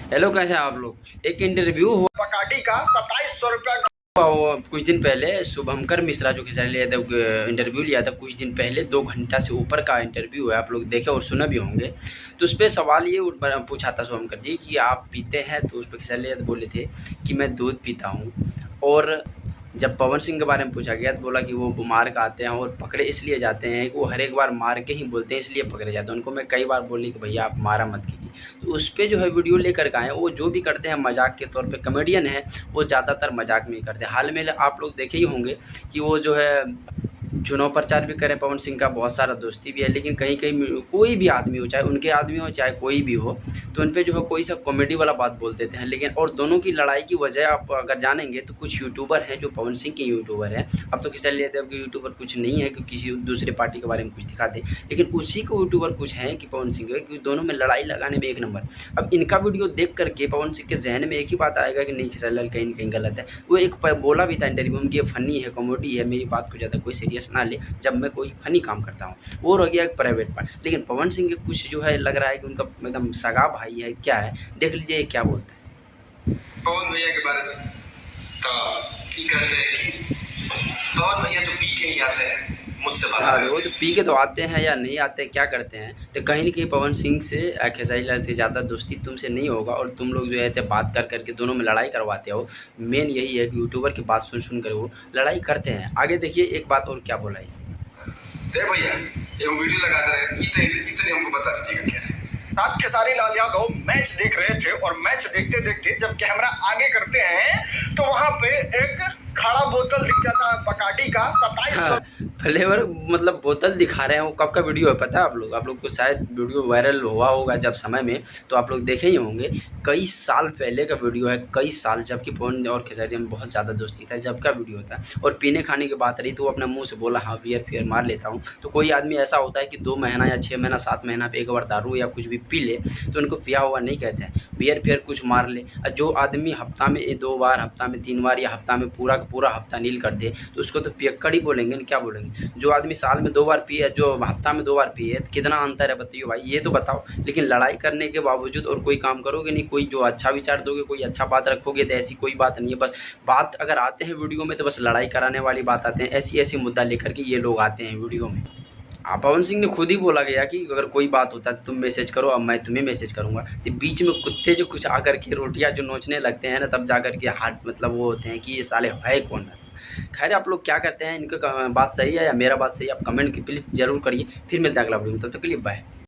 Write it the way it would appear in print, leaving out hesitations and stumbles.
Hello, कैसे हैं आप लोग। एक इंटरव्यू हुआ पकाटी का 2700 रुपया। वो कुछ दिन पहले शुभंकर मिश्रा जो खेसारी लिया था, इंटरव्यू लिया था कुछ दिन पहले। 2 घंटा से ऊपर का इंटरव्यू है, आप लोग देखे और सुने भी होंगे। तो उस पर सवाल ये पूछा था शुभंकर जी कि आप पीते हैं, तो उस पर खेसारी लिया बोले थे कि मैं दूध पीता हूँ। और जब पवन सिंह के बारे में पूछा गया तो बोला कि वो मार के आते हैं और पकड़े इसलिए जाते हैं कि वो हर एक बार मार के ही बोलते हैं, इसलिए पकड़े जाते हैं। उनको मैं कई बार बोली कि भैया आप मारा मत कीजिए। तो उस पर जो है वीडियो लेकर के आए। वो जो भी करते हैं मजाक के तौर पे, कॉमेडियन है वो ज़्यादातर मजाक में ही करते हैं। हाल में आप लोग देखे ही होंगे कि वो जो है चुनाव प्रचार भी करें। पवन सिंह का बहुत सारा दोस्ती भी है, लेकिन कहीं कहीं कोई भी आदमी हो, चाहे उनके आदमी हो चाहे कोई भी हो, तो उन पे जो है कोई सा कॉमेडी वाला बात बोल देते हैं। लेकिन और दोनों की लड़ाई की वजह आप अगर जानेंगे तो कुछ यूट्यूबर हैं जो पवन सिंह के यूट्यूबर हैं। अब तो किसी लेते हैं कि यूट्यूबर कुछ नहीं है कि किसी दूसरे पार्टी के बारे में कुछ दिखा दे, लेकिन उसी को यूट्यूबर कुछ हैं कि पवन सिंह के, कि दोनों में लड़ाई लगाने में एक नंबर। अब इनका वीडियो देख करके पवन सिंह के जहन में एक ही बात आएगा कि नहीं, खेसारी लाल कहीं ना कहीं गलत है। वो एक बोला भी था इंटरव्यू में कि ये फनी है, कॉमेडी है, मेरी बात को ज़्यादा कोई सीरियस ना ले जब मैं कोई फनी काम करता हूँ। वो रह गया एक प्राइवेट पार्ट। लेकिन पवन सिंह के कुछ जो है लग रहा है कि उनका एकदम सगा भाई है, क्या है, देख लीजिए क्या बोलता है पवन भैया के बारे में। तो ये कहते हैं कि पवन भैया तो पी के ही आते हैं मुझसे बात हाँ, करने। वो तो पी के तो आते हैं या नहीं आते, क्या करते हैं, तो कहीं न कहीं पवन सिंह से खेसारी लाल से ज़्यादा दोस्ती तुमसे नहीं होगा। और तुम लोग जो है ऐसे बात कर करके दोनों में लड़ाई करवाते हो। मेन यही है कि यूट्यूबर की बात सुन सुन कर वो लड़ाई करते हैं। आगे देखिए एक बात और क्या बोला है। दे भैया ये वीडियो लगाते रहे, इतने हमको बता दीजिएगा क्या है। साथ खेसारी लाल यादव मैच देख रहे थे और मैच देखते देखते जब कैमरा आगे करते हैं तो वहां पे एक खड़ा बोतल दिख जाता है पकाटी का 2700। हाँ, फ्लेवर मतलब बोतल दिखा रहे हैं। वो कब का वीडियो है पता है आप लोग को शायद वीडियो वायरल हुआ होगा जब समय में, तो आप लोग देखे ही होंगे। कई साल पहले का वीडियो है, कई साल, जबकि पवन और खेसारी में बहुत ज़्यादा दोस्ती था, जब का वीडियो था। और पीने खाने की बात रही तो वो अपने मुंह से बोला हाँ बियर फियर मार लेता हूँ। तो कोई आदमी ऐसा होता है कि 2 महीना या 6 महीना 7 महीना पे एक बार दारू या कुछ भी पी ले तो उनको पिया हुआ नहीं कहते हैं। बियर फियर कुछ मार ले। और जो आदमी हफ्ता में 2 बार, हफ्ता में 3 बार या हफ्ता में पूरा का पूरा हफ्ता नील कर दे तो उसको तो पियक्कड़ ही बोलेंगे ना, क्या बोलेंगे। जो आदमी साल में 2 बार पिए, जो हफ्ता में 2 बार पिए, तो कितना अंतर है बताइए भाई, ये तो बताओ। लेकिन लड़ाई करने के बावजूद और कोई काम करोगे नहीं, कोई जो अच्छा विचार दोगे, कोई अच्छा बात रखोगे, तो ऐसी कोई बात नहीं है। बस बात अगर आते हैं वीडियो में तो बस लड़ाई कराने वाली बात आते हैं। ऐसी ऐसी मुद्दा लेकर के ये लोग आते हैं वीडियो में। पवन सिंह ने खुद ही बोला गया कि अगर कोई बात होता है तुम मैसेज करो, अब मैं तुम्हें मैसेज करूँगा। तो बीच में कुत्ते जो कुछ आकर के रोटियाँ जो नोचने लगते हैं ना, तब जा कर के हाथ मतलब वो होते हैं कि ये साले है कौन है। खैर आप लोग क्या कहते हैं, इनका बात सही है या मेरा बात सही है, आप कमेंट की प्लीज़ ज़रूर करिए। फिर मिलते हैं अगला वीडियो में, तब तक के लिए बाय।